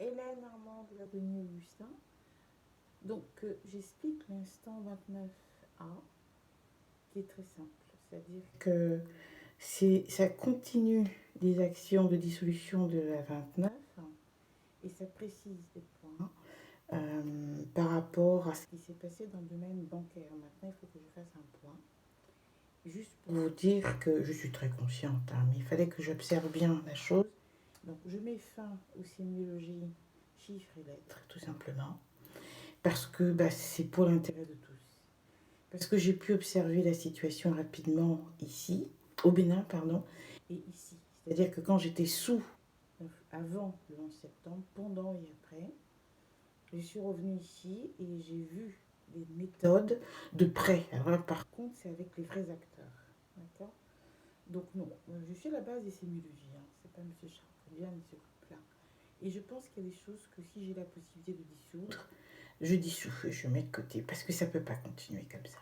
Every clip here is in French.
Hélène Armand de l'avenue Augustin. Donc, j'explique l'instant 29A qui est très simple. C'est-à-dire que ça continue les actions de dissolution de la 29 et ça précise des points par rapport à ce qui s'est passé dans le domaine bancaire. Maintenant, il faut que je fasse un point. Juste pour vous dire que je suis très consciente, mais il fallait que j'observe bien la chose. Donc, je mets fin aux sémiologies chiffres et lettres, tout simplement, parce que c'est pour l'intérêt de tous. Parce que j'ai pu observer la situation rapidement ici, au Bénin, pardon, et ici. C'est-à-dire que quand j'étais avant le 11 septembre, pendant et après, je suis revenue ici et j'ai vu des méthodes de près. Alors là, par contre, c'est avec les vrais acteurs. D'accord? Donc non, je suis à la base des sémiologies. C'est pas M. Charpentier, M. Coupla. Et je pense qu'il y a des choses que si j'ai la possibilité de dissoudre, je dissous et je mets de côté parce que ça ne peut pas continuer comme ça.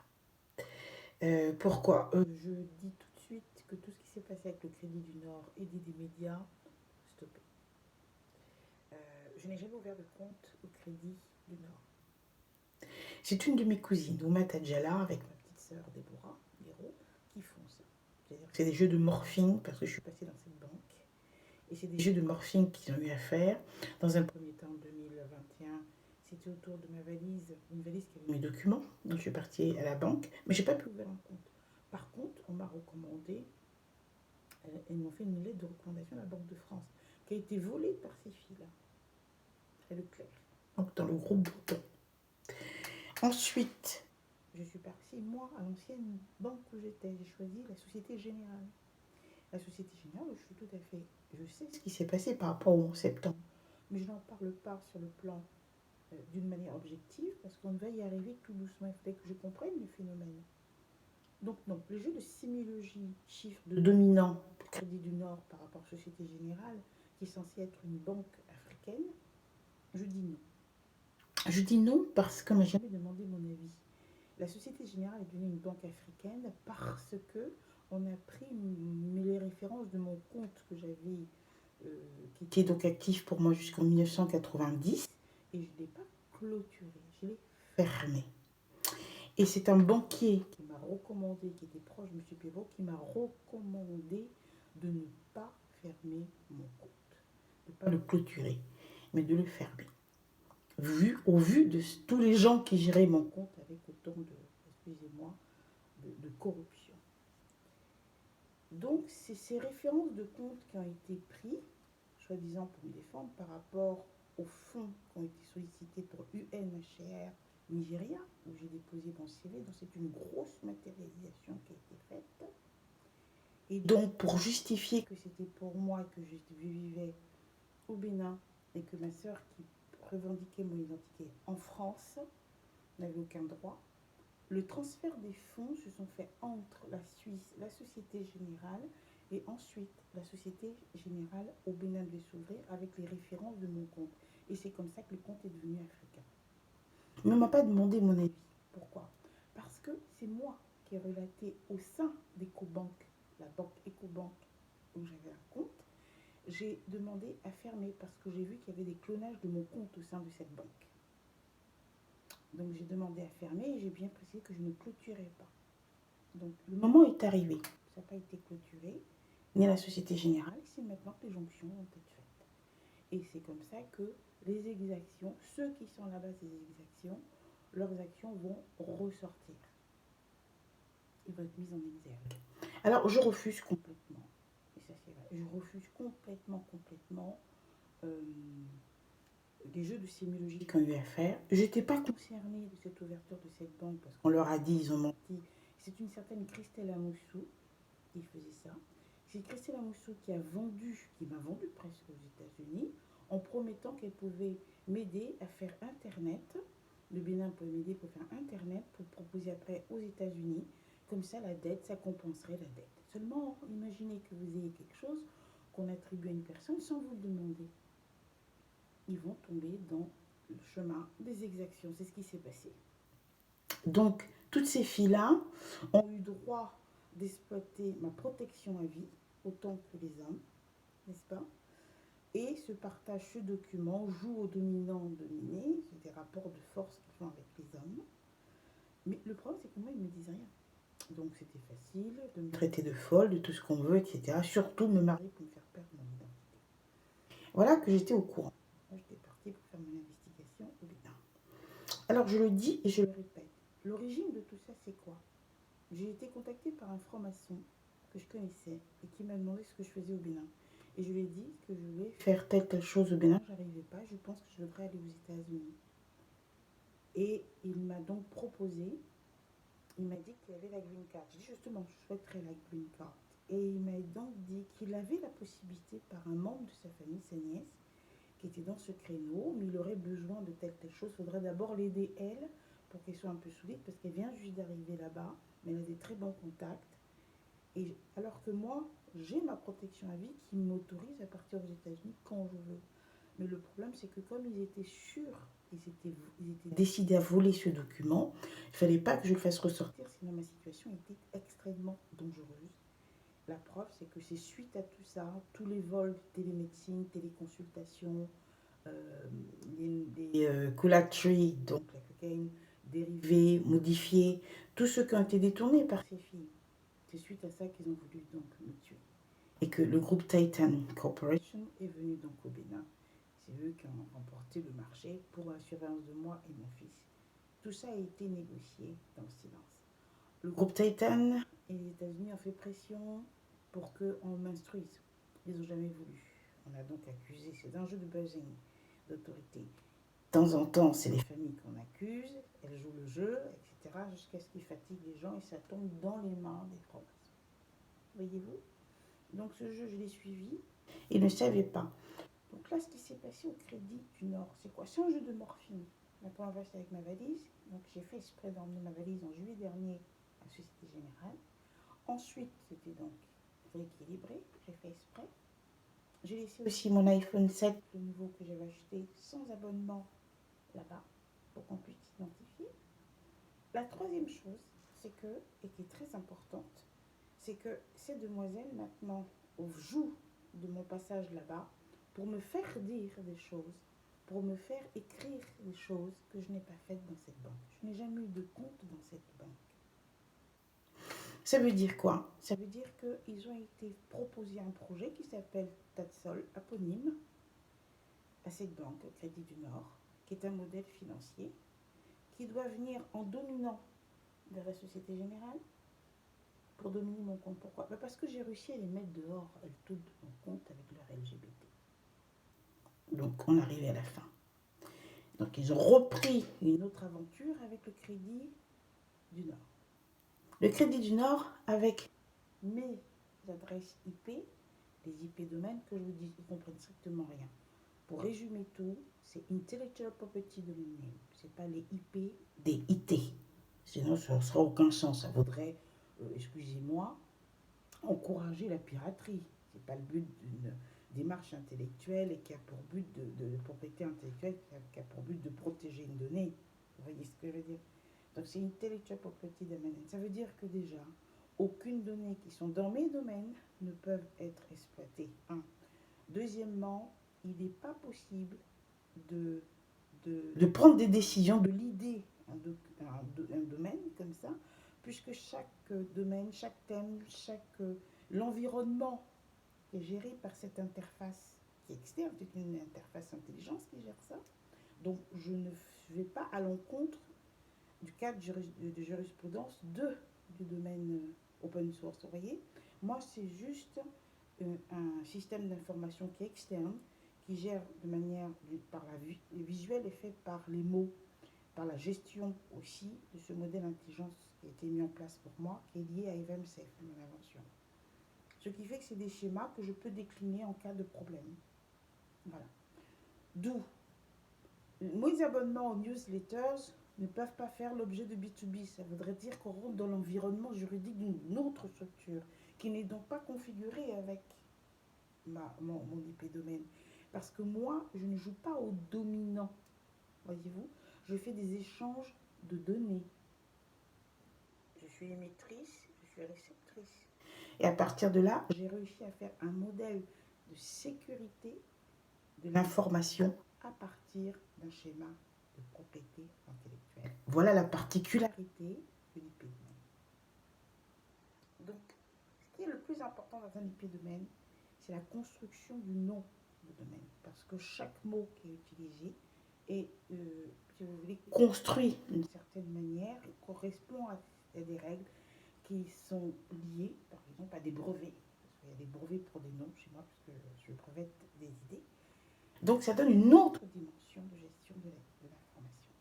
Pourquoi Je dis tout de suite que tout ce qui s'est passé avec le Crédit du Nord et des médias, stoppé. Je n'ai jamais ouvert de compte au Crédit du Nord. C'est une de mes cousines, Ouma Tadjala, avec ma petite sœur Déborah Guéraud, qui font ça. C'est-à-dire que c'est des jeux de morphine, parce que je suis passée dans cette banque. Et c'est des jeux de morphine qu'ils ont eu à faire. Dans un premier temps, en 2021, c'était autour de ma valise, une valise qui avait mes documents. Donc je suis partie à la banque, mais je n'ai pas pu ouvrir un compte. Par contre, on m'a recommandé, ils m'ont fait une lettre de recommandation à la Banque de France, qui a été volée par ces filles-là, à Leclerc, donc dans le groupe Bouton. Ensuite, je suis partie, moi, à l'ancienne banque où j'étais. J'ai choisi la Société Générale. La Société Générale, je suis tout à fait... Je sais ce qui s'est passé par rapport au 11 septembre. Mais je n'en parle pas sur le plan d'une manière objective, parce qu'on va y arriver tout doucement. Il fallait que je comprenne les phénomènes. Donc non, le jeu de sémiologie, chiffre de dominant, Crédit du Nord par rapport à Société Générale, qui est censée être une banque africaine, je dis non. Je dis non parce qu'on m'a jamais demandé mon avis. La Société Générale est devenue une banque africaine parce que on a pris les références de mon compte que j'avais, qui était donc actif pour moi jusqu'en 1990, et je ne l'ai pas clôturé, je l'ai fermé. Et c'est un banquier qui m'a recommandé, qui était proche de M. Perrault, qui m'a recommandé de ne pas fermer mon compte, de ne pas le clôturer, mais de le fermer. Au vu de tous les gens qui géraient mon compte avec autant de, excusez-moi, de corruption. Donc, c'est ces références de compte qui ont été prises, soi-disant pour me défendre, par rapport aux fonds qui ont été sollicités pour UNHCR Nigeria, où j'ai déposé mon CV. Donc, c'est une grosse matérialisation qui a été faite. Et donc, pour justifier que c'était pour moi, que je vivais au Bénin, et que ma sœur qui revendiquait mon identité en France n'avait aucun droit, le transfert des fonds se sont faits entre la Suisse, la Société Générale, et ensuite la Société Générale au Bénin de Sauvé avec les références de mon compte. Et c'est comme ça que le compte est devenu africain. Mais on ne m'a pas demandé mon avis. Pourquoi? Parce que c'est moi qui ai relaté au sein d'Ecobank, la banque Ecobank où j'avais un compte, j'ai demandé à fermer parce que j'ai vu qu'il y avait des clonages de mon compte au sein de cette banque. Donc j'ai demandé à fermer et j'ai bien précisé que je ne clôturais pas. Donc le moment est arrivé. Ça n'a pas été clôturé, ni à la Société Générale, c'est maintenant que les jonctions ont été faites. Et c'est comme ça que les exactions, ceux qui sont à la base des exactions, leurs actions vont ressortir. Ils vont être mis en exergue. Alors je refuse complètement, et ça c'est vrai, je refuse complètement des jeux de sémiologie qu'on a eu à faire. Je n'étais pas concernée de cette ouverture de cette banque parce qu'on leur a dit, ils ont menti. C'est une certaine Christelle Amoussou qui faisait ça. C'est Christelle Amoussou qui m'a vendu presque aux États-Unis en promettant qu'elle pouvait m'aider à faire Internet. Le Bénin pouvait m'aider pour faire Internet pour proposer après aux États-Unis. Comme ça, la dette, ça compenserait la dette. Seulement, imaginez que vous ayez quelque chose qu'on attribue à une personne sans vous le demander. Ils vont tomber dans le chemin des exactions. C'est ce qui s'est passé. Donc, toutes ces filles-là ont eu droit d'exploiter ma protection à vie, autant que les hommes, n'est-ce pas? Et ce partage, ce document joue au dominant-dominé, c'est des rapports de force qu'ils font avec les hommes. Mais le problème, c'est que moi, ils ne me disent rien. Donc c'était facile de me traiter de folle, de tout ce qu'on veut, etc. Surtout me marier pour me faire perdre mon identité. Voilà que j'étais au courant. Moi, j'étais partie pour faire mon investigation au Bénin. Alors je le dis et je le répète. L'origine de tout ça, c'est quoi? J'ai été contactée par un franc-maçon que je connaissais et qui m'a demandé ce que je faisais au Bénin. Et je lui ai dit que je voulais faire telle chose au Bénin. Je n'arrivais pas. Je pense que je devrais aller aux États-Unis. Et il m'a donc proposé, il m'a dit qu'il avait la green card. J'ai dit justement, je souhaiterais la green card. Et il m'a donc dit qu'il avait la possibilité par un membre de sa famille, sa nièce, qui était dans ce créneau, mais il aurait besoin de telle chose. Il faudrait d'abord l'aider, elle, pour qu'elle soit un peu solide, parce qu'elle vient juste d'arriver là-bas, mais elle a des très bons contacts. Et alors que moi, j'ai ma protection à vie qui m'autorise à partir aux États-Unis quand je veux. Mais le problème, c'est que comme ils étaient sûrs, ils étaient décidés à voler ce document, il ne fallait pas que je le fasse ressortir, sinon ma situation était extrêmement dangereuse. La preuve, c'est que c'est suite à tout ça, tous les vols de télémédecine, téléconsultation, des collateries, donc la cocaïne dérivée, modifiée, tous ceux qui ont été détournés par ces filles. C'est suite à ça qu'ils ont voulu donc me tuer. Et que le groupe Titan Corporation est venu donc au Bénin. C'est eux qui ont remporté le marché pour la surveillance de moi et mon fils. Tout ça a été négocié dans le silence. Le groupe Titan et les États-Unis ont fait pression pour qu'on m'instruise. Ils n'ont jamais voulu. On a donc accusé, c'est un jeu de buzzing d'autorité. De temps en temps, c'est les familles qu'on accuse, elles jouent le jeu, etc., jusqu'à ce qu'ils fatiguent les gens et ça tombe dans les mains des francs-maçons. Voyez-vous? Donc ce jeu, je l'ai suivi. Ils ne savaient pas. Donc là, ce qui s'est passé au Crédit du Nord, c'est quoi? C'est un jeu de morphine. La première fois, c'était avec ma valise. Donc j'ai fait exprès d'emmener ma valise en juillet dernier à la Société Générale. Ensuite, c'était donc rééquilibré. J'ai fait exprès. J'ai laissé aussi mon iPhone 7, le nouveau que j'avais acheté, sans abonnement là-bas, pour qu'on puisse s'identifier. La troisième chose, c'est que, et qui est très importante, c'est que ces demoiselles, maintenant, jouent de mon passage là-bas pour me faire dire des choses, pour me faire écrire des choses que je n'ai pas faites dans cette banque. Je n'ai jamais eu de compte dans cette banque. Ça veut dire quoi? Ça veut dire qu'ils ont été proposés un projet qui s'appelle Tatsol, aponyme, à cette banque, au Crédit du Nord, qui est un modèle financier, qui doit venir en dominant vers la Société Générale pour dominer mon compte. Pourquoi? Parce que j'ai réussi à les mettre dehors, elles toutes, de mon compte avec leur LGBT. Donc on arrivait à la fin. Donc ils ont repris une autre aventure avec le Crédit du Nord. Le Crédit du Nord avec mes adresses IP, les IP domaines que je vous dis, ils ne comprennent strictement rien. Pour résumer tout, c'est Intellectual Property Domain Name. Ce n'est pas les IP des IT. Sinon, ça ne sera aucun sens. Ça vaudrait, excusez-moi, encourager la piraterie. Ce n'est pas le but d'une démarche intellectuelle et qui a pour but de propriété intellectuelle, qui a pour but de protéger une donnée. Vous voyez ce que je veux dire? Donc c'est Intellectual Property Domain Name. Ça veut dire que déjà, aucune donnée qui sont dans mes domaines ne peuvent être exploitées. Un. Deuxièmement, il n'est pas possible de prendre des décisions, de l'idée un domaine comme ça, puisque chaque domaine, chaque thème, l'environnement est géré par cette interface qui est externe, c'est une interface intelligence qui gère ça. Donc je ne vais pas à l'encontre du cadre de jurisprudence du domaine open source, vous voyez. Moi, c'est juste un système d'information qui est externe, qui gère de manière, par la vue, le visuel est fait par les mots, par la gestion aussi de ce modèle d'intelligence qui a été mis en place pour moi, qui est lié à EvemSafe, mon invention. Ce qui fait que c'est des schémas que je peux décliner en cas de problème. Voilà. D'où mes abonnements aux newsletters ne peuvent pas faire l'objet de B2B. Ça voudrait dire qu'on rentre dans l'environnement juridique d'une autre structure qui n'est donc pas configurée avec mon IP domaine. Parce que moi, je ne joue pas au dominant. Voyez-vous, je fais des échanges de données. Je suis émettrice, je suis réceptrice. Et à partir de là, j'ai réussi à faire un modèle de sécurité de l'information à partir d'un schéma de propriété intellectuelle. Voilà la particularité de l'IP domaine. Donc, ce qui est le plus important dans un IP domaine, c'est la construction du nom de domaine. Parce que chaque mot qui est utilisé est, si vous voulez, construit d'une certaine manière, correspond à des règles qui sont liées, par exemple, à des brevets. Parce qu'il y a des brevets pour des noms chez moi, parce que je brevette des idées. Donc, ça donne une autre dimension de gestion de l'information.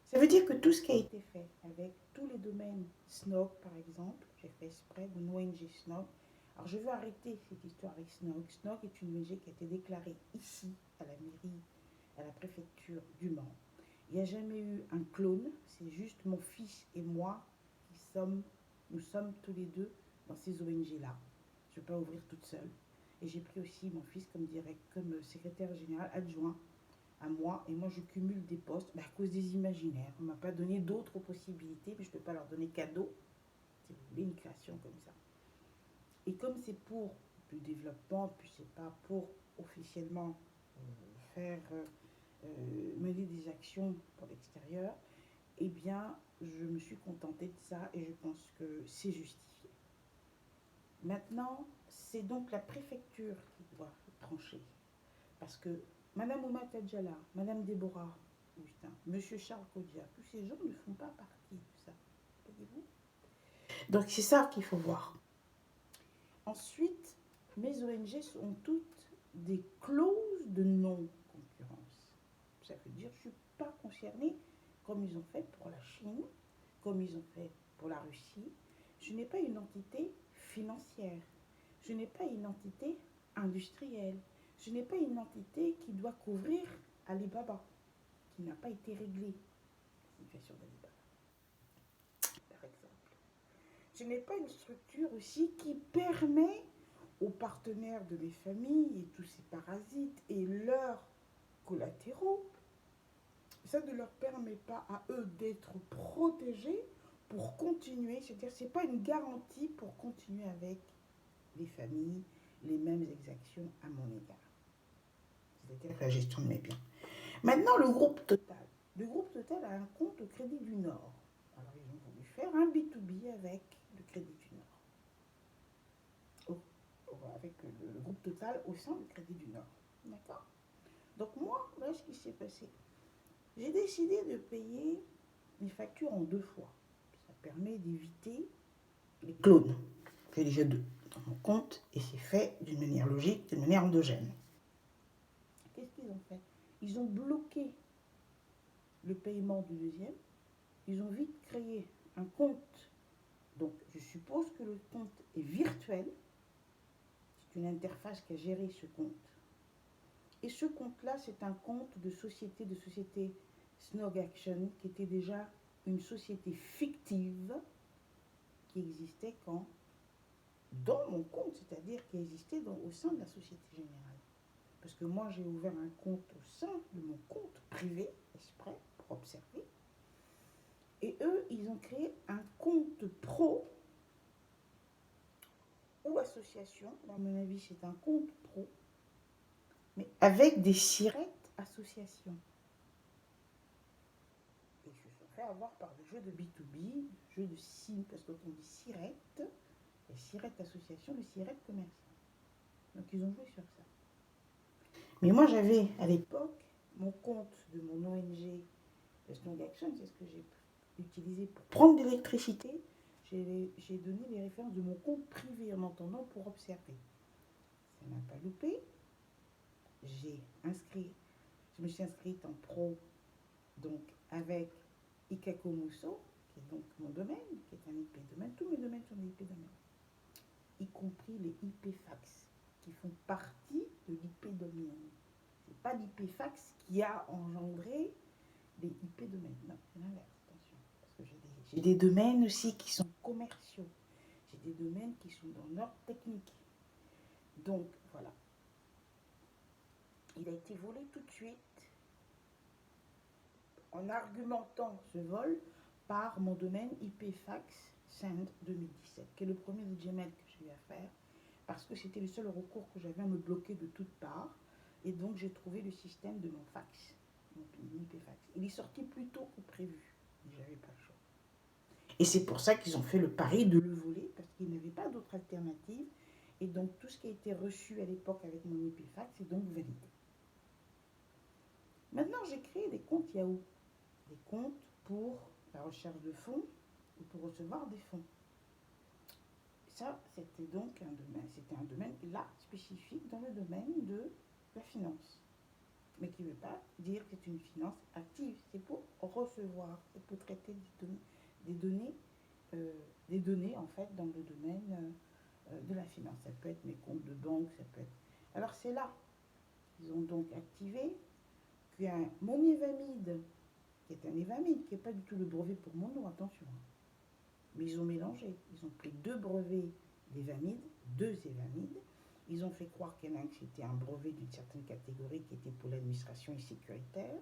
Ça veut dire que tout ce qui a été fait avec tous les domaines SNOG, par exemple, j'ai fait exprès, mon ONG SNOG. Alors, je veux arrêter cette histoire avec SNOG. SNOG est une ONG qui a été déclarée ici, à la mairie, à la préfecture du Mans. Il n'y a jamais eu un clone, c'est juste mon fils et moi nous sommes tous les deux dans ces ONG-là. Je ne vais pas ouvrir toute seule. Et j'ai pris aussi mon fils comme secrétaire général adjoint à moi, et moi je cumule des postes à cause des imaginaires. On ne m'a pas donné d'autres possibilités, mais je ne peux pas leur donner cadeau, si vous voulez, une création comme ça. Et comme c'est pour du développement, puis c'est pas pour officiellement mener des actions pour l'extérieur, eh bien je me suis contentée de ça et je pense que c'est justifié. Maintenant, c'est donc la préfecture qui doit trancher. Parce que Madame Ouma Tadjala, Madame Déborah Augustin, Monsieur Charles Kodia, tous ces gens ne font pas partie de ça. Voyez-vous ? Donc c'est ça qu'il faut voir. Ensuite, mes ONG sont toutes des clauses de non-concurrence. Ça veut dire que je ne suis pas concernée comme ils ont fait pour la Chine, comme ils ont fait pour la Russie. Je n'ai pas une entité financière. Je n'ai pas une entité industrielle. Je n'ai pas une entité qui doit couvrir Alibaba, qui n'a pas été réglée, la situation d'Alibaba, par exemple. Je n'ai pas une structure aussi qui permet aux partenaires de mes familles et tous ces parasites et leurs collatéraux, ça ne leur permet pas à eux d'être protégés pour continuer. C'est-à-dire que ce n'est pas une garantie pour continuer avec les familles, les mêmes exactions à mon égard. C'est-à-dire la gestion de mes biens. Maintenant, le groupe Total. Le groupe Total a un compte au Crédit du Nord. Alors, ils ont voulu faire un B2B avec le Crédit du Nord. Avec le groupe Total au sein du Crédit du Nord. D'accord ? Donc, moi, voilà ce qui s'est passé. J'ai décidé de payer les factures en 2 fois. Ça permet d'éviter les clones. J'ai déjà 2 dans mon compte et c'est fait d'une manière logique, d'une manière endogène. Qu'est-ce qu'ils ont fait ? Ils ont bloqué le paiement du deuxième. Ils ont vite créé un compte. Donc, je suppose que le compte est virtuel. C'est une interface qui a géré ce compte. Et ce compte-là, c'est un compte de société Snog Action, qui était déjà une société fictive qui existait dans mon compte, c'est-à-dire qui existait au sein de la Société Générale. Parce que moi, j'ai ouvert un compte au sein de mon compte privé, exprès, pour observer. Et eux, ils ont créé un compte pro ou association. À mon avis, c'est un compte pro, mais avec des sirettes associations. Et ils se sont fait avoir par le jeu de B2B, jeu de SIM, parce que quand on dit sirette, les sirettes association, les sirettes commerciales. Donc ils ont joué sur ça. Mais moi, j'avais à l'époque mon compte de mon ONG, le Snog Action, c'est ce que j'ai utilisé pour prendre de l'électricité. J'ai donné les références de mon compte privé en entendant pour observer. Ça n'a pas loupé. Je me suis inscrite en pro, donc avec Ikako Musso, qui est donc mon domaine, qui est un IP domaine. Tous mes domaines sont des IP domaines, y compris les IP fax, qui font partie de l'IP domaine. C'est pas l'IP fax qui a engendré les IP domaines. Non, c'est l'inverse, attention. Parce que j'ai des domaines aussi qui sont commerciaux. J'ai des domaines qui sont dans l'ordre technique. Donc, voilà. Il a été volé tout de suite en argumentant ce vol par mon domaine IPFax Send 2017, qui est le premier de Gmail que j'ai eu à faire, parce que c'était le seul recours que j'avais à me bloquer de toutes parts. Et donc, j'ai trouvé le système de mon fax, mon NIPEFAX. Il est sorti plus tôt que prévu. J'avais pas le choix. Et c'est pour ça qu'ils ont fait le pari de le voler, parce qu'ils n'avaient pas d'autre alternative. Et donc, tout ce qui a été reçu à l'époque avec mon NIPEFAX est donc validé. Maintenant, j'ai créé des comptes Yahoo. Des comptes pour la recherche de fonds ou pour recevoir des fonds. Ça, c'était donc un domaine là spécifique dans le domaine de la finance. Mais qui ne veut pas dire que c'est une finance active. C'est pour recevoir, c'est pour traiter des données en fait dans le domaine de la finance. Ça peut être mes comptes de banque, ça peut être. Alors c'est là qu'ils ont donc activé qu'un mon Evamid, qui est un Evamid, qui n'est pas du tout le brevet pour mon nom, attention. Mais ils ont mélangé. Ils ont pris deux brevets d'Evamid, deux Evamides. Ils ont fait croire qu'il y en a un qui c'était un brevet d'une certaine catégorie qui était pour l'administration et sécuritaire.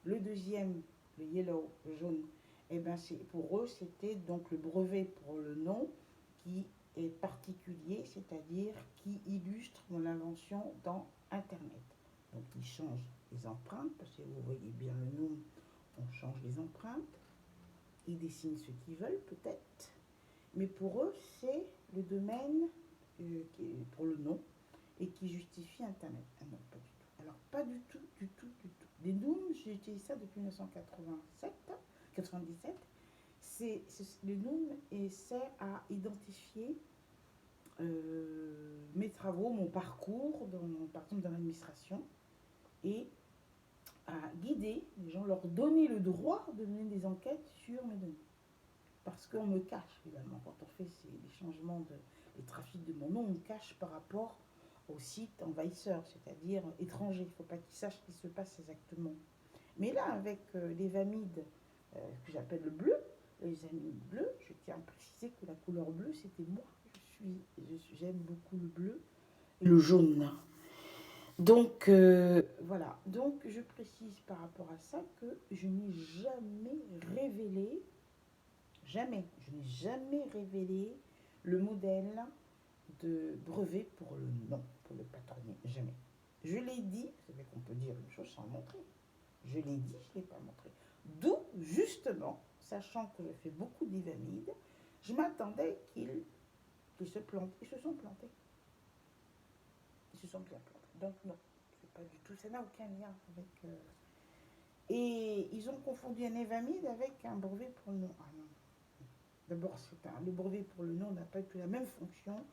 Le deuxième, le yellow, le jaune, eh ben pour eux, c'était donc le brevet pour le nom qui est particulier, c'est-à-dire qui illustre mon invention dans Internet. Donc ils changent les empreintes, parce que vous voyez bien le nom, on change les empreintes. Ils dessinent ce qu'ils veulent peut-être, mais pour eux, c'est le domaine pour le nom et qui justifie Internet. Ah non, pas du tout. Alors, pas du tout, du tout, du tout. Les Nooms, j'ai utilisé ça depuis 1997. Le Noom sert à identifier mes travaux, mon parcours, par exemple dans l'administration, et à guider les gens, leur donner le droit de mener des enquêtes sur mes données. Parce qu'on me cache, évidemment, quand on fait les changements, les trafics de mon nom, on me cache par rapport au site envahisseur, c'est-à-dire étranger. Il ne faut pas qu'ils sachent ce qui se passe exactement. Mais là, avec les vamides que j'appelle le bleu, les amides bleus, je tiens à préciser que la couleur bleue, c'était moi. J'aime beaucoup le bleu et le jaune. Donc, voilà. Donc, je précise par rapport à ça que je n'ai jamais révélé, je n'ai jamais révélé le modèle de brevet pour le nom, pour le patronné, jamais. Je l'ai dit, vous savez qu'on peut dire une chose sans le montrer. Je l'ai dit, je ne l'ai pas montré. D'où, justement, sachant que je fais beaucoup d'Evamides, je m'attendais qu'ils se plantent. Ils se sont plantés. Ils se sont bien plantés. Donc non, c'est pas du tout, ça n'a aucun lien avec... Et ils ont confondu un Evamide avec un brevet pour le nom. Ah non. D'abord, le brevet pour le nom n'a pas eu la même fonction.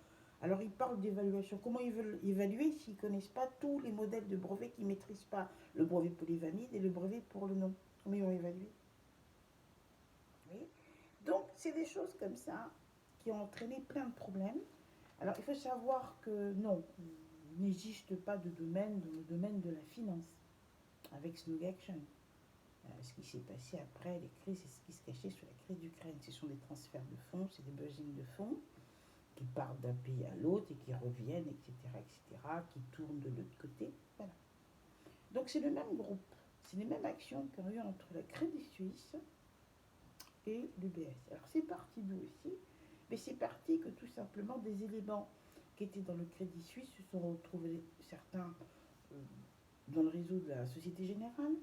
Alors, ils parlent d'évaluation. Comment ils veulent évaluer s'ils ne connaissent pas tous les modèles de brevets, qu'ils ne maîtrisent pas le brevet pour les valides et le brevet pour le nom? Comment ils vont évaluer? Oui. Donc, c'est des choses comme ça qui ont entraîné plein de problèmes. Alors, il faut savoir que non, il n'existe pas de domaine dans le domaine de la finance avec Snug Action. Ce qui s'est passé après les crises, c'est ce qui se cachait sur la crise d'Ukraine. Ce sont des transferts de fonds, c'est des buzzings de fonds qui partent d'un pays à l'autre et qui reviennent, etc., qui tournent de l'autre côté. Voilà. Donc c'est le même groupe, c'est les mêmes actions qu'il y a eu entre la Crédit Suisse et l'UBS. Alors c'est parti d'où aussi? Mais c'est parti que tout simplement des éléments qui étaient dans le Crédit Suisse se sont retrouvés, certains dans le réseau de la Société Générale,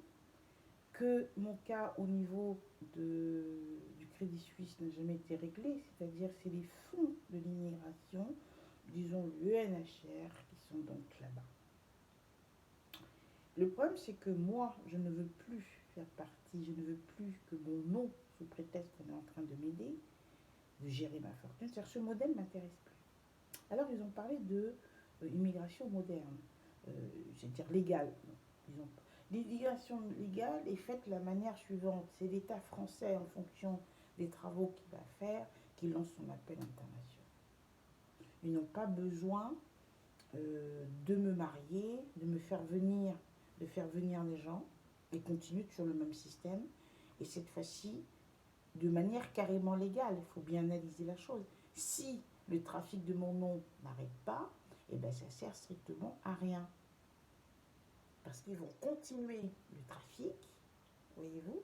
que mon cas au niveau du Crédit Suisse n'a jamais été réglé, c'est-à-dire c'est les fonds de l'immigration, disons l'UNHCR, qui sont donc là-bas. Le problème, c'est que moi, je ne veux plus faire partie, je ne veux plus que mon nom, sous prétexte qu'on est en train de m'aider, de gérer ma fortune, c'est-à-dire ce modèle ne m'intéresse plus. Alors, ils ont parlé de immigration moderne, c'est-à-dire légale. L'immigration légale est faite de la manière suivante. C'est l'État français, en fonction des travaux qu'il va faire, qui lance son appel international. Ils n'ont pas besoin de me marier, de me faire venir, de faire venir les gens, et continuent sur le même système. Et cette fois-ci, de manière carrément légale, il faut bien analyser la chose. Si le trafic de mon nom n'arrête pas, eh ben ça sert strictement à rien. Parce qu'ils vont continuer le trafic, voyez-vous,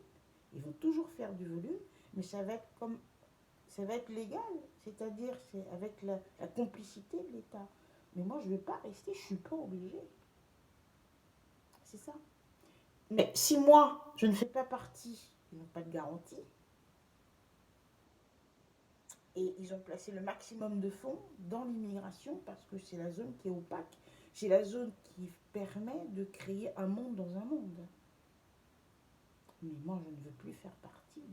ils vont toujours faire du volume, mais ça va être légal, c'est-à-dire c'est avec la complicité de l'État. Mais moi, je ne vais pas rester, je ne suis pas obligée. c'est ça. Mais si moi, je ne fais pas partie, ils n'ont pas de garantie, et ils ont placé le maximum de fonds dans l'immigration parce que c'est la zone qui est opaque, c'est la zone qui permet de créer un monde dans un monde. Mais moi, je ne veux plus faire partie